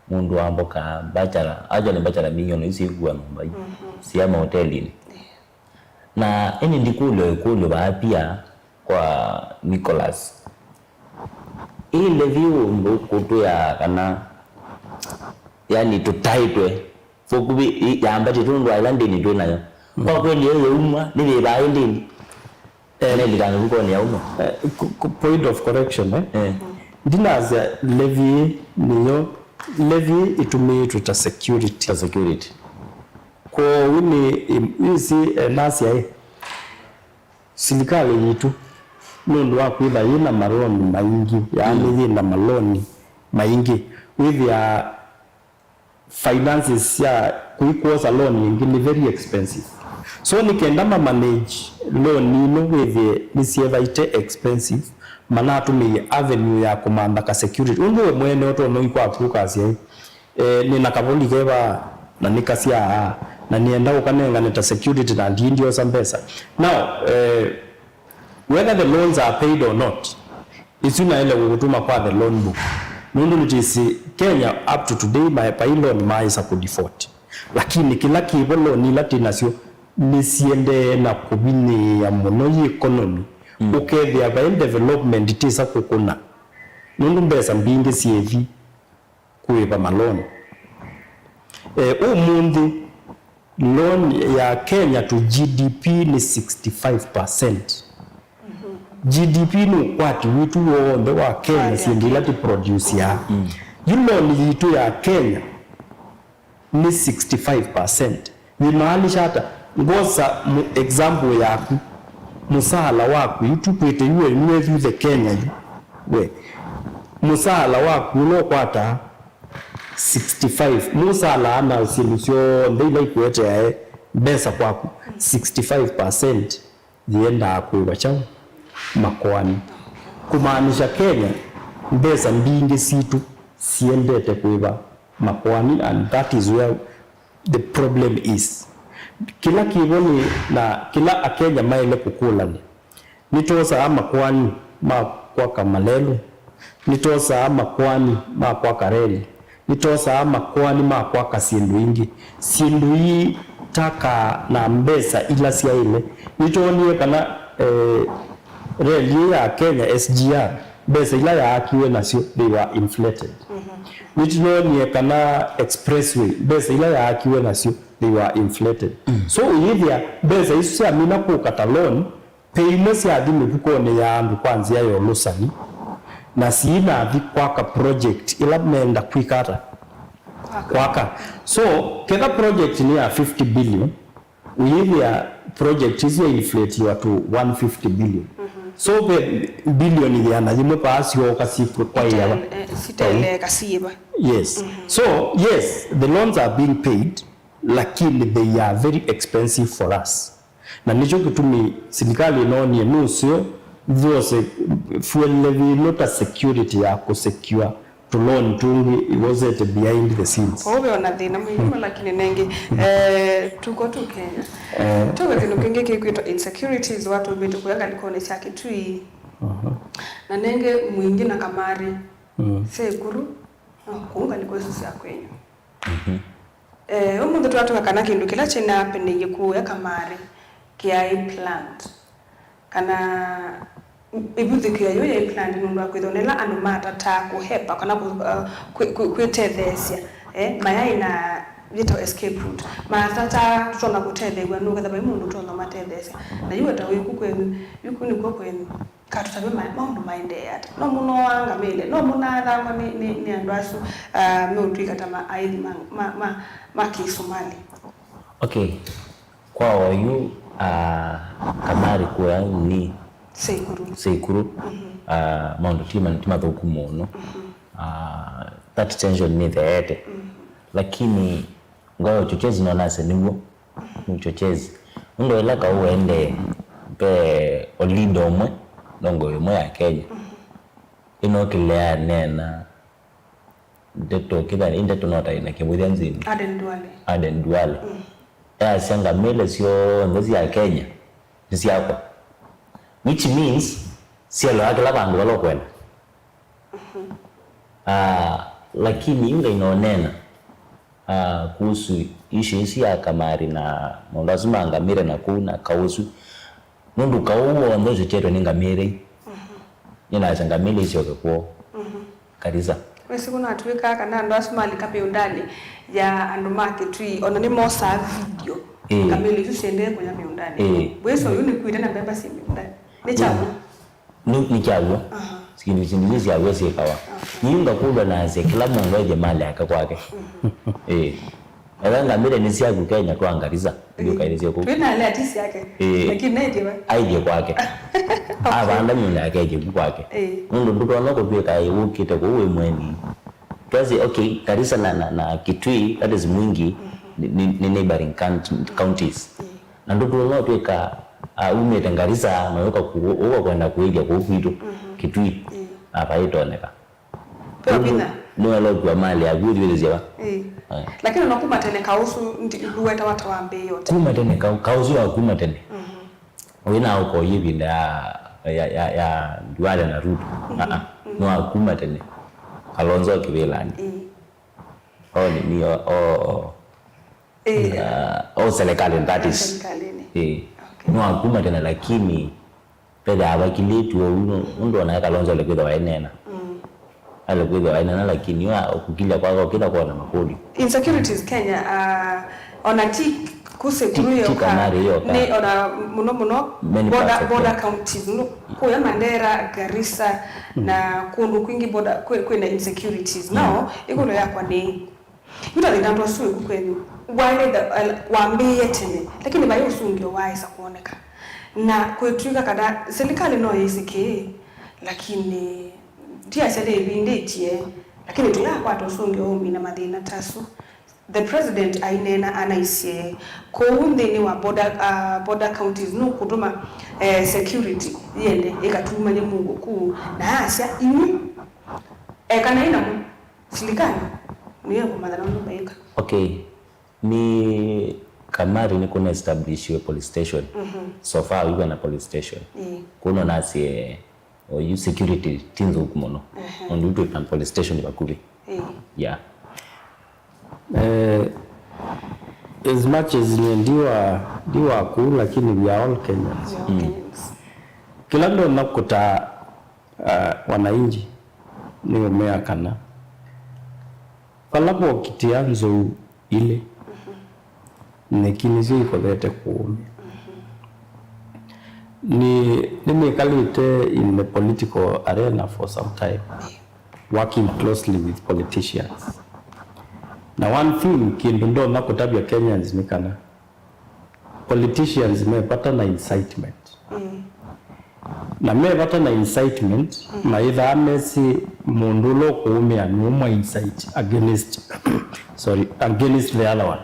mundu amboka bachelor aja ni bachelor milioni isi kwa mbai siama hotelini na eni ndikulo baapia kwa Nicholas ile viumbo kutuya kana yani tutaitwe fokubi yamba titundu islandini tunayo kwa kweli yeye umwa nibe baindini likana buko ni umwa point of correction ndinaza levy niyo levy itumitwe ta security kwa wini isi nasi ya serikali yitu nundu wa kuitha yina maloni maingi yaani yina maloni maingi with ya finances ya kuikosa loan nyingi ni very expensive, so nikenda manage loan ino with nisiethaite expensive mana atumie avenue ya kumanda ka security undu mwene oto no ikwa kukasia nina kabuli keba na nikasia na nienda ukanenga neta security na ndio sambesa now whether the loans are paid or not isuna ile kutuma kwa the loan book nundu nitisi Kenya up to today by loan maisa ku default lakini kila kibo loan latina sio nisiende na kubini ya mono economy ukethia by development itisa kukuna nundu mbesa mbingi sievi kuiba maloni umundi loan ya Kenya to GDP ni 65%. GDP ni kwati witu wonde wa Kenya sindila ti produce ya loan yitu ya Kenya ni 65%. Nimaanisha hata ngosa example yaku musala waku yitu kwete yuwe mwezi the Kenya we musala waku no kwata 65 musala ana solution ndile ikwete ya besa kwaku 65% zienda kuiba chao makwani kumaanisha Kenya besa mbingi situ siendete kuiba makwani and that is where the problem is. Kila kiboni na kila Akenya maile kukulani nitosa ama kwani ma kwa Kamalelu nitosa ama kwani ma kwa Kareli nitosa ama kwani ma kwa Kasindu ingi sindu hii taka na mbesa ila siya ile nitoniye kana reli ya Kenya SGR besa ila ya akiwe nasio they were inflated nitoniye kana expressway besa ila ya akiwe nasio they were inflated so hivya besa isu ya mina kukata loan payments ya dhimi kukone ya andu kwanzia yo lusani na siina athi kwaka project ila menda kwikata kwaka so keda project ni ya 50 billion uivya project is ya inflate you to 150 billion so billion ya na jimwe paasi yo kasifu kwa yawa sitaile kasiba yes so yes the loans are being paid lakini they are very expensive for us na nicho kitumi serikali inaoni nusio vyose fuel levy not a security ya kusecure to loan tungi was it behind the scenes ona thina mwingi lakini nengi tuko tu Kenya tuko kinu kingi kikwitwa insecurities watu bitu kuyanga likone chake tui na nenge mwingi na kamari sekuru kuunga likosi sia kwenyu umundu twatu kana kindu kila chena penye kuya kamari kia plant kana ibuthikia yo ya plant nundu akwithonela anu matata kuhepa kana kwetethesia mayai na vito escape route matata tutona kutethewa nugetha bai mundu tutona matethesia na yuwe tawe kukwenu yukuni kwenu katutabe maundu maende ata no muno wanga mele no munatha kwa ni andu asu meutwika tama aithi ma Kisomali okay kwa wayu kamari kwa ni Seikuru maundu tima thuku muno that tension ni theete lakini ngoyo chochezi naona senimo mchochezi ndo elaka uende pe olindo mwe ndongo yomwe ya Kenya ino kilea nena ndeto kida ndeto nota ina kibudia nzini Aden Duale ya sanga mele sio ngozi ya Kenya nisi yako which means sielo yake la bandu walokwenda lakini yule inaonena kuhusu ishu ya kamari na lazima angamire na kuna kausu mundu kauo ndozo cheto ningamire nina changamile isho kwa kabisa. Wesi kuna atuweka kana ndo asumali kape undani ya andu market tree ona ni mosa video kamili tusende kwenye miundani weso yuni kuita na beba si miundani ni chawo ni chawo sikini sindizi ya wesi kawa nyinga kuba na ze kila mungu aje mali akakwake Elanga mire ni siya Kenya kwa angaliza ndio kaelezea huko. Twina ile atisi yake. Lakini naye ndiye. Aije kwake. Abanda mimi yake aije kwake. Mundu nduko nako pia kai ukite kwa uwe mweni. Kazi okay Garissa na Kitui that is mwingi ni neighboring counties. Na nduko nako pia ka umete Garissa naweka kuwa kwenda kuiga kwa vitu Kitui. Hapa itoneka. Pia no alo kwa mali agudi vile ziwa lakini unakuma tene kausu lueta watu waambe yote kuma tene kausu wa kuma tene wina uko hivi nda ya Duale na Ruto no akuma tene Kalonzo Kivelani serikali that is no akuma tene lakini peda abakilitu undo na Kalonzo lekwenda waenena alikuwa waina lakini ukikila kwako kila kwa na makodi insecurities Kenya ona kuseguruyo ni ona muno border counties no kwa Mandera Garissa na kundu kwingi border kwena insecurities now ikono yakwa ni yuta linatwa suwe kwenu wale waambie tene lakini bayo usungio waisa kuoneka na kwetuika kada serikali no yisike lakini tia sede bindetie lakini tulakwa tosonge omi na madina tasu the president ainena anaisie ko unde ni wa border counties no kuduma security yende ekatuma ne mungu ku na asya inu kana ina silikana niye kwa madana ndo baika okay ni kamari ni kuna establish a police station so far we na police station kuna nasi or you security teams hukumono on route to police station Bakubi yeah as much as ndiwa cool lakini we are all Kenyans kila ndo nakuta wananchi ni umea kana palapo kitianzo ile nekinizi iko lete kuumi nimekalite in the political arena for some time working closely with politicians na one thing kindundo nakutabia Kenyans nikana politicians mepata na incitement na mepata na incitement maitha amesi mundulo kuumia numa incite against the other one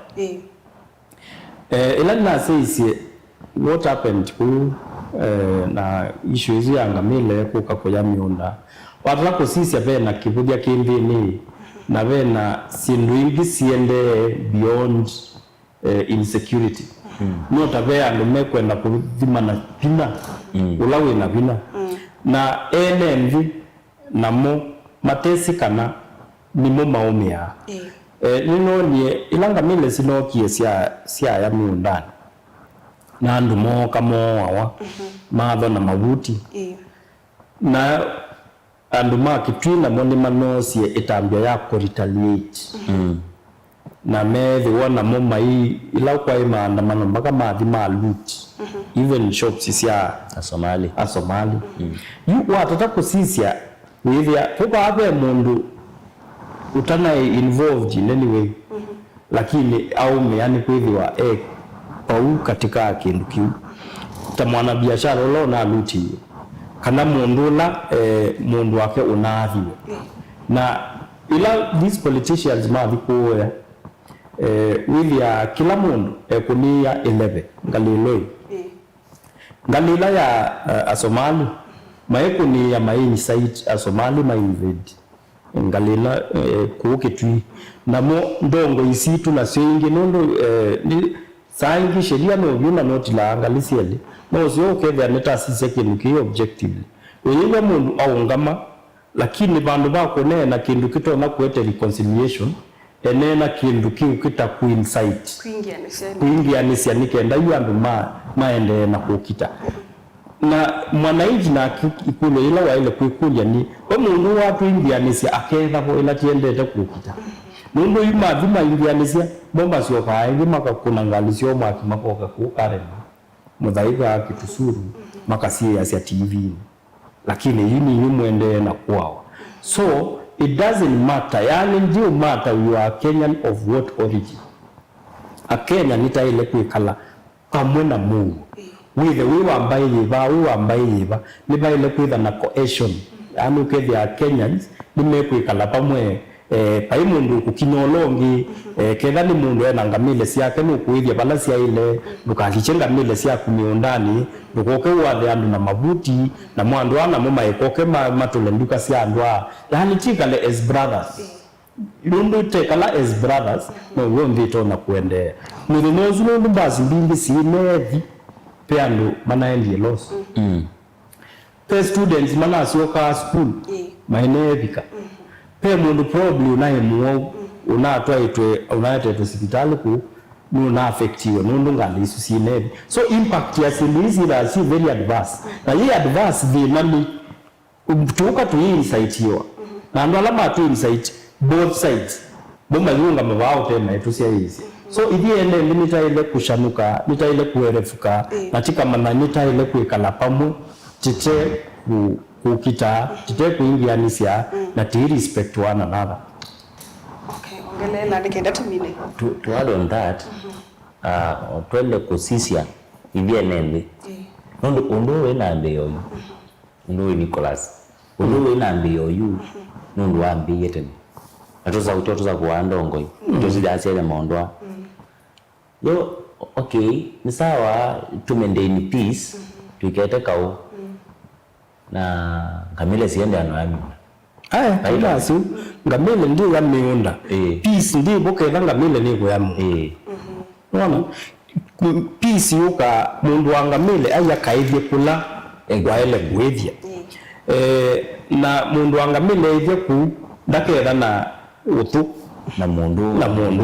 ila na says what happened ku na issue hizi angamile kuka kwa miunda wataka sisi abena kibudia kindini na bena sinduingi siende beyond insecurity no tabea ndo kwenda kudhima na pina ulawe na pina na NMV na mo matesi kana ni mo maumia nino ni ilanga mile sinokie sia ya miundani na andu mo kamo awa matho na mabuti na andu Kitui na moni manosie itambia ya retaliate na methi wona mo mai ila kwa maandamano mpaka mathi ma loot even shops sia Somali yu watata kusisia withia kuka abe mundu utana involved in anyway lakini au meani kwithiwa pau katika kindu kiu ta mwana biashara lo na luti kana mundu la mundu wake unaathiwe na ila these politicians mathikuya withia kila mundu kunia 11 ngaliloi ngalila ya asomali maekuni ya main site asomali mainvade ngalila Kitui na mo ndongo isitu na sengi nondo ni sangi sheria no yuna noti la angalisiele no sio kevya neta sisi kindu ki objective wewe mundu aungama lakini bandu bako na kindu kito na kuete reconciliation enena kindu kiu kita kuinsight kuingianisia nikenda yu andu maende na kukita na mwananchi na ikule ila waile kuikulia ni mundu watu ingianisia aketha ko ila tiendete kukita mundu yuma thima ingianisia bomba sio kaingi makakuna ngalisio mwaki makoka kukarema muthaiga kitusuru makasia ya TV lakini yini yumwende na kwao. So it doesn't matter, yani ndio matter you are Kenyan of what origin. A Kenya nita ile kwikala kamwe na Mungu. Withe we ambaye yiva ni ba ile kwitha na cohesion. Yani ukethia Kenyans ni mekwikala pamwe pai mundu kukinolongi ketha ni mundu ena ngamile ciake nukuithia bala cia ile ndukahiche ngamile cia kumiundani ndukoke wathe andu na mabuti na mwandu ana muma ikoke matule nduka cia andwa yani tikale as brothers lundu tekala as brothers no wondito na kuendea nirinozu lundu basi mbingi sinethi pe andu manaendie loss pe students manasioka school mainevika pe mundu probably unayemuo unatwaitwe hospitali ku nuna affectiwe nundu ngali isu sinevi so impact ya silizi la si very adverse na hii adverse vinami tuka tu insight hiyo na ndo alama tu insight both sides bomba yunga mabao tema yetu sia hizi so idhi ende limita ile kushanuka nita ile kuerefuka natika mananita ile kuikala pamu tite kukita tite kuingianisia na ti respect one another. Okay, ongelela nikenda tumine. To add on that, twende kusisia idhi nende. Ndo we na mbeyo. Ndo we Nicholas. Ndo we na mbeyo yu. Ndo ambiye tena. Atoza kuandongo. Tuzidasiele maondwa. Yo okay, ni sawa tumende in peace. Tukete kao. Na ngamile siende anwami. Ila si ngamile ndi ya miunda. Peace ndi boketha ngamile ni kuyamu. Unaona? Peace yuka mundu wa ngamile aya kaithie kula egwaele gwithia. Na mundu wa ngamile ithie ku ndaketha na utu na mundu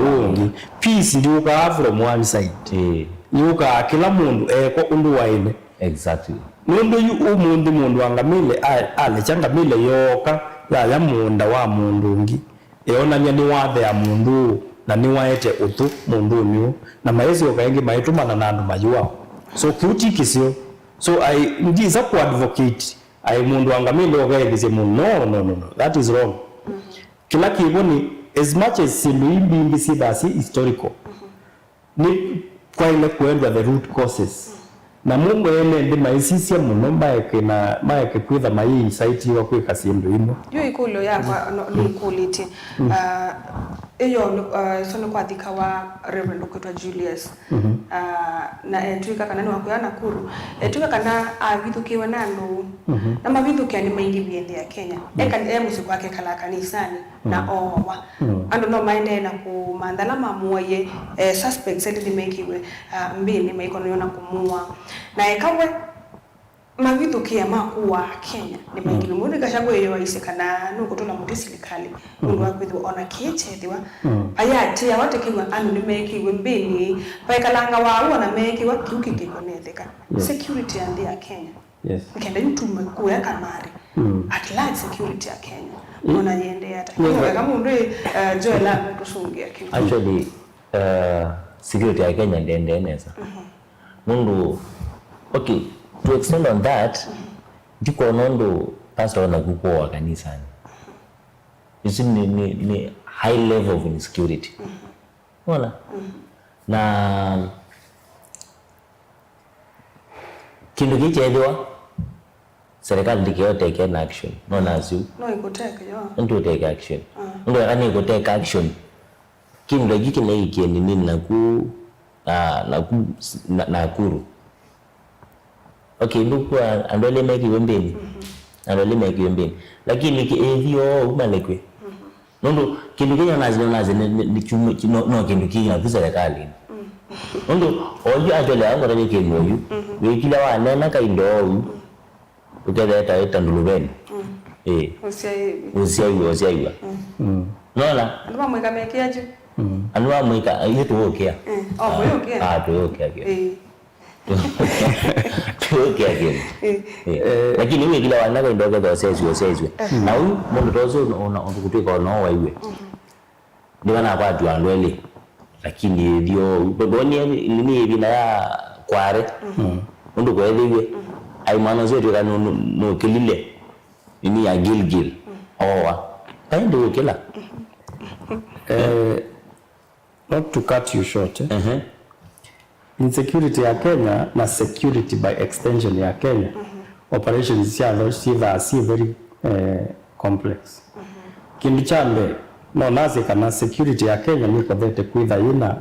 ungi. Peace ndi yuka from one side. Yuka kila mundu eko undu waile. Exactly. Mundu yu mundu wangamile ale changamile yoka ya munda wa mundu ungi eonania ni wathe ya mundu na ni waete utu mundu nyu na maezi okaingi maitumana na andu mayuao so kiuti kisio so I ndiza ku advocate mundu wangamile okaithise mundu no that is wrong. Kila kiboni as much as siluimbi mbisi basi historical ni kwa ile kuendwa the root causes na mungu ene ndi maisisia muno maeke kwitha mai insight yo kwika sindu imo yo ikulo yakwa nukuliti iyo sono kwa thika wa Reverend Okwetwa Julius na etuika kana ni wakuya Nakuru etuika kana avithukiwe nanu na mavithukia ni maingi biende ya Kenya eka musiku wake kala kanisani na owa ando no maende na kumandala mamuoye suspects eli mekiwe mbini maikono yona kumua na ekawe mavithukia makuwa Kenya ni maingi mundu kashagwe yo isekana nuko tola muti silikali mundu wakwithu ona kiethethiwa ayati awatekiwa anu ni mekiwe mbini paikalanga wa na mekiwa kiuki kikonetheka security and ya Kenya kenda yutume kuya kamari at large security ya Kenya ona yende hata kama mundu joela kusungia kitu actually security ya Kenya ndende eneza mundu okay to extend on that ndiko nondo pastor na kuko kanisa isi ni high level of insecurity wala na kindu kichedwa serikali ndiyo take an action no nazu no ikoteka yo ndio take action ndio ani ikoteka action kindu giki na iki ni Nakuru okay nduko andole meki wembeni lakini hivyo umalekwe ndo kindu kenya nazi ni chumo no kindu kenya kwa serikali ndo oju atole ango rani kindu oju wikila wa nena kaindo oju uteleta ndulubeni usiaiwa nola andu mamwika mekiaje andu mamwika yetu okia oh okay tu okia tuoke lakini wewe kila wanako ndogo thosezwe na huyu mundu tozo undukutika no waiwe ni wana kwa tuandwele lakini ndio boni ni bina ya kware undu kweliwe ai mwana zetu kana no kilile ni ya gilgil owa ndio kila not to cut you short insecurity ya Kenya na security by extension ya Kenya operations si very complex kindu chambe no nazi kana security ya Kenya ni kodete kwitha ina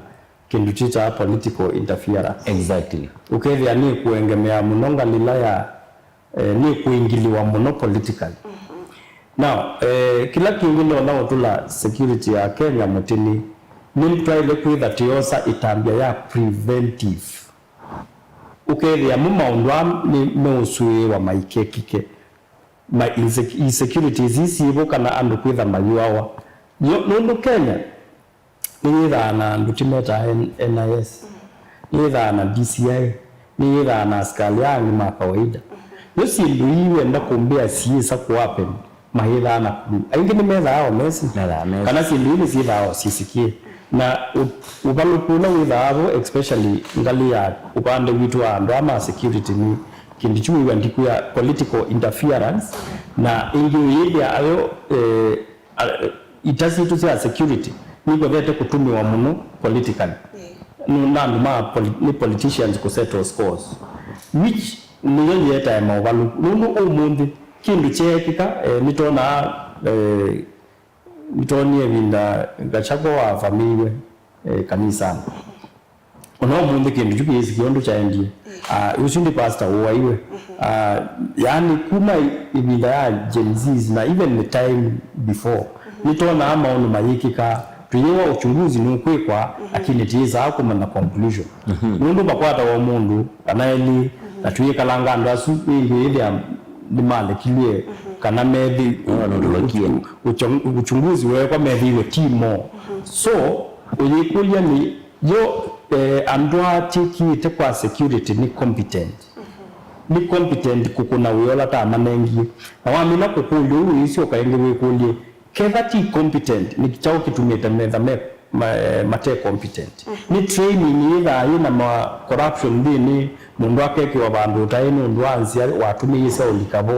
kindu chicha political interference exactly ukethia ni kuengemea munonga lilaya ni kuingiliwa muno politically now kila kingindo nao tula security ya Kenya mutini ni twaile kwitha tiosa itambia ya preventive ukethia mumaundwa ni meusui wa maikekike ma insecurities isi kana andu kwitha mayuawa nundu Kenya niyithaa na ndutimeta NIS niyithaa na DCI niyithaa na askari yangi ma kawaida yosi nduiwe nda kumbia siisa kuwapen mahithaa na aingi ni metha hao mesi kana sinduini siitha hao sisikie na ubalukuna witha abo especially ngali ya upande witu wa andu ama security ni kindichuiwa ndiku ya political interference na ingi uyithia ayo itasitu cia security niko vete kutumiwa muno politically nandu ni politicians ku settle scores which niyo yeta mauvalu nundu umundi kindu chekika nitona nitonie vinda gachako wa familia kanisa ono umundi kindu chukisi kiondo cha ndie usindi pastor uwaiwe yani kuma ivinda ya Gen Z's na even the time before nitona ama ono mayikika tuyewa uchunguzi nukwekwa lakini tiza akuma na conclusion nundu bakwata wa mundu anaeli na tuyeka langando asu ile ya nimale kilwe kana methi uchunguzi wewe kwa methi we timo so uyikulia ni yo andwa tiki kwa security ni competent kukuna wiola ta manengi na wamina kukundu isio kaenge wekulie kevati competent ni kichao kitumita metha mate competent ni training ira ina ma corruption ni mundu akeke wa bandu taino ndwanzi watumie isa ulikabo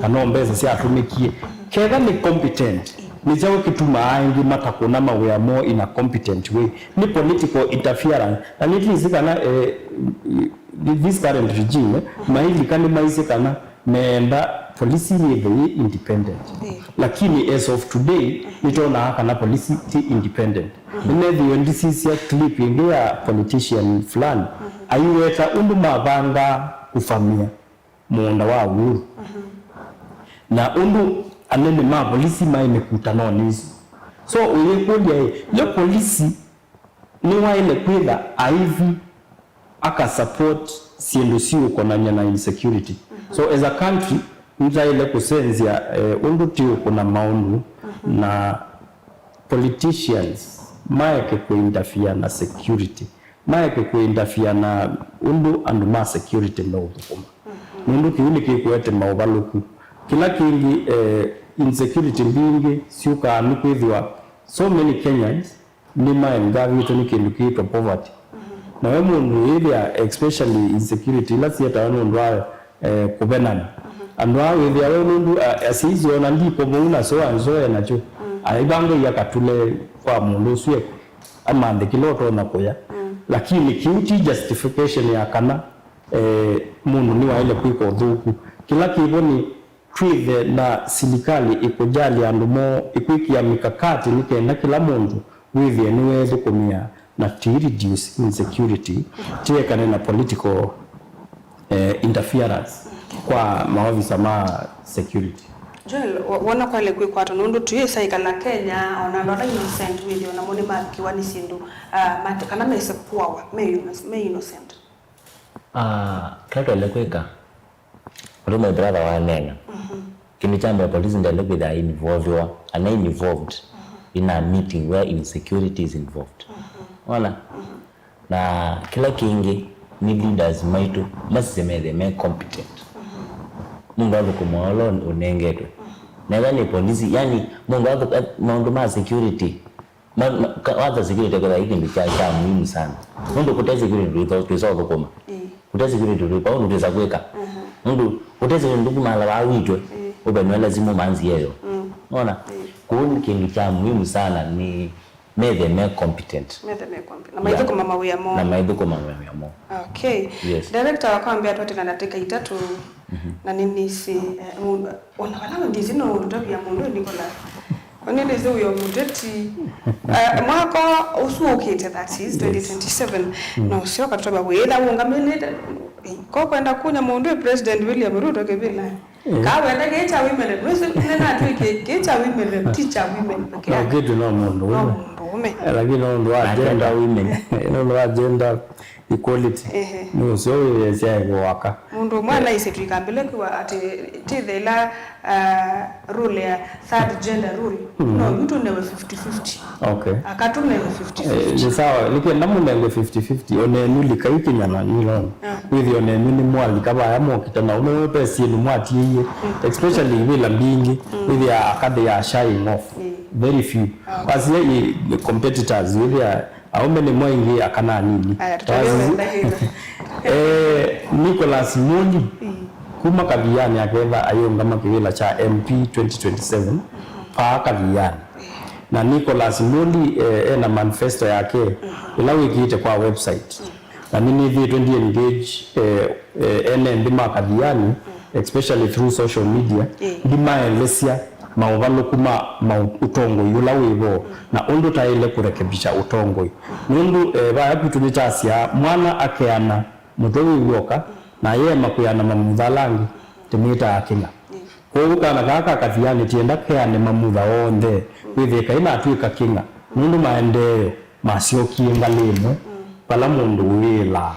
anombeza si atumikie keva ni competent ni chao kituma aingi matakuna mawe more in a competent way ni political interference and it is kana this current regime maili kandi maise kana member policy ni very independent lakini as of today nitona kana policy independent maybe when this is a clip ingia politician fulani aiweta undu mabanga kufamia muunda wa uhuru na undu anene ma polisi maimekuta nonizi so uyekuja yo polisi ni waile kwitha aivi aka support siendo si ukonanya na insecurity so as a country nitaile kusenzia undu tio kuna maundu na politicians maeke kuinterfere na security maeke kuinterfere na undu and ma security no kuma undu kiuni kikwete maubaluku kila kingi insecurity mbingi siuka nukwithwa so many Kenyans ni maengavi to ni kindu kito poverty na we mundu area especially insecurity la sieta wanu ndwa kubenana andwa withia we mundu asizio na ndipo muuna so anzoe nacho aibango yakatule kwa mundu swe amande kiloto na koya lakini kiuti justification ya kana mundu ni waile kwiko dhuku kila kiboni twithe na serikali ikujali andumo ikwikia mikakati nikenda kila mundu withie niwe thukumia na to reduce insecurity tiekane na political interference kwa maofisa ma security Joel wona kwa le kwikwato nundu tuyesa ikala Kenya ona ndoda innocent withio na mone makiwa ni sindu kana mese kuwa me innocent kato le kweka rume brother wa nena kini chamba polisi ndele kwitha involved in a meeting where insecurity is involved. Ona na kila kingi ni leaders maitu masemele competent. Mungu akumwolo unengeto. Na ni polisi yani Mungu ma security. Wata security kwa hiki ndio cha muhimu sana. Mungu kuteza security tuzo koma. Kuteza security ripa unaweza kuweka. Mungu kuteza ndugu mala wawitwe. Ubenwe lazima manzi yeyo. Unaona? Kuuni kingi cha muhimu sana ni me competent. Na maithuko mama wiyamo. Na maithuko mama wiyamo. Okay. Yes. Director wakwambia tu tena nateka itatu na nini si wanawana ndizi no ndobi ya mundu Nicholas. Kwani ndizo uyo mudeti mwaka usmokete that is 2027 no sio katoba wela ungamele ko kwenda kunya mundu President William Ruto kebila kawe ndage women nena twike women teacher women kitu no mundu lakini ndo agenda women ndo agenda equality no so yesya waka mundu mwana ise twikambele kwa ati tithela rule ya third gender rule no mtu newe 50-50 okay akatume 50-50 ni sawa likienda mundu 50-50 one nuli kaikinyana nilo with one mini mwali kaba yamo kitana ume pesi ni mwati yeye especially vile mbingi with ya akade ya shying off very few basi the competitors with ya aumene mwengi akana nini Nicholas Mundi kuma kaviani akeva ayonga makivila cha MP 2027 pa kaviani na Nicholas Mundi na manifesto yake ila wiki ite kwa website na nini hivi twendi engage ndima kaviani especially through social media ndima elesia mauvalo kuma utongo yula wibo na undu taile kurekebisha utongo nundu bayapi tulichasia mwana akeana mutowi yoka na yeye makuyana mamudhalangi timita akila kwa kana kaka kaviani tienda keane mamudha onde witheka ina atwika kinga nundu maendeyo masio kiingalimo pala mundu wila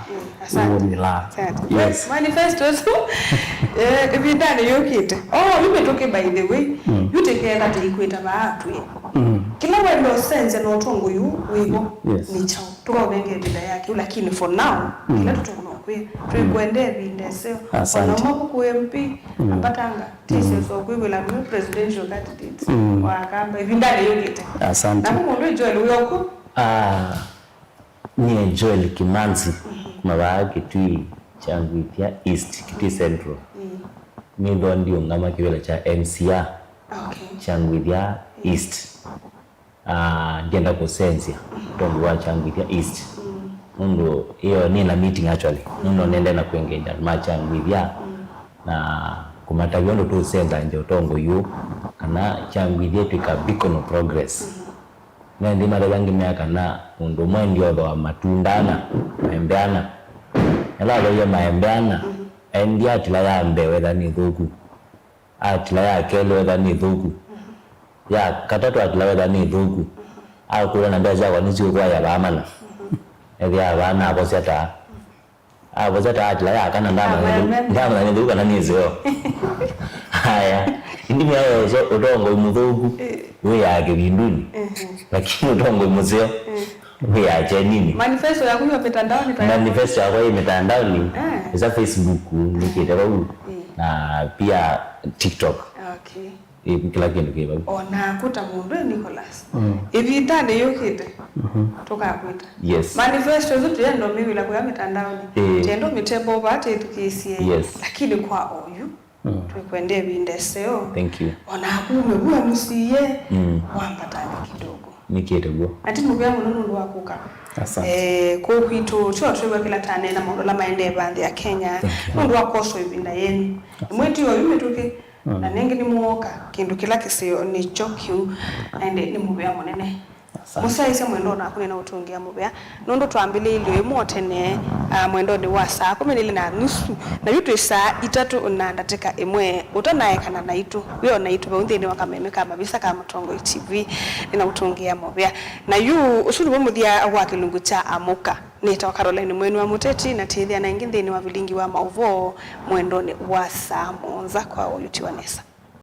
Uomila. Yes. Manifesto so ebindane yokite. Oh, you talking by the way. You take care that equate baatu. Kila wendo sense na utongo yu wibo ni chao. Tukabenge bila yake lakini for now kila tutongo kwe tukwende bindese. Wana mako ku MP apatanga. Tise so kwe la presidential candidate. Wakamba ebindane yokite. Asante. Na mundu Joel uyoko? Ni Joel Kimanzi. Mabaa kitui changu ya East Kitui Central. Mimi ndio ngama kiwela cha MCA. Okay. Changu ya East. Ndienda kusensia. Tongo wa changu ya East. Mundu hiyo ni na meeting actually. Mundu nenda na kuengage machangu ya na kumatavyondo tu senza nje tongo yu kana changu yetu ka beacon of progress. Na ndi madalangi miaka na mundu mwe ndio wa matundana maembeana ela ya maembeana endi atila ya mbewe dani thuku atila ya kelo wetha ni thuku ya katatu atila wetha ni thuku akura na mbeja kwa nisi kwa ya bamana ya bana aboseta atila ya kana ndama ni thuku na nizio haya ndi mwe zo udongo muthuku we ya kibinduni lakini udongo muzeo we ya nini manifesto ya kuyo mitandaoni pale manifesto ya kwa mitandaoni za Facebook nikita babu na pia TikTok okay kila kitu kiba ona kuta mundu Nicholas evitane yokite toka kwita yes manifesto zote ndo mimi la kwa mitandaoni tendo mitebo bate tukisie lakini kwa oyu tukwende bindeseo thank you ona kume bua musiye wampatana kidogo nikitego ati mugo yangu nundu wakuka asante ko kwitu cho tweba kila tane na maondo la maende bandi ya Kenya nundu wakoso ibinda yenu mweti wa yume tuke na nengi ni muoka kindu kila kisio ni chokiu ende ni mugo yangu nene musa ise mwendo na kunena utungia mubea nondo twambile ilio imotene mwendo ni wa saa 12:30 na yutu saa 3 unandateka imwe utanaekana na itu we na itu baunde wakameme kama bisa kama Tongo TV nina utungia mubea na yu usulu bomuthia wa kilungu cha amuka nita Caroline mwenu wa muteti na tithia na ingine ni wa vilingi wa mauvo mwendo ni wa saa 1 kwa YouTube Nesa.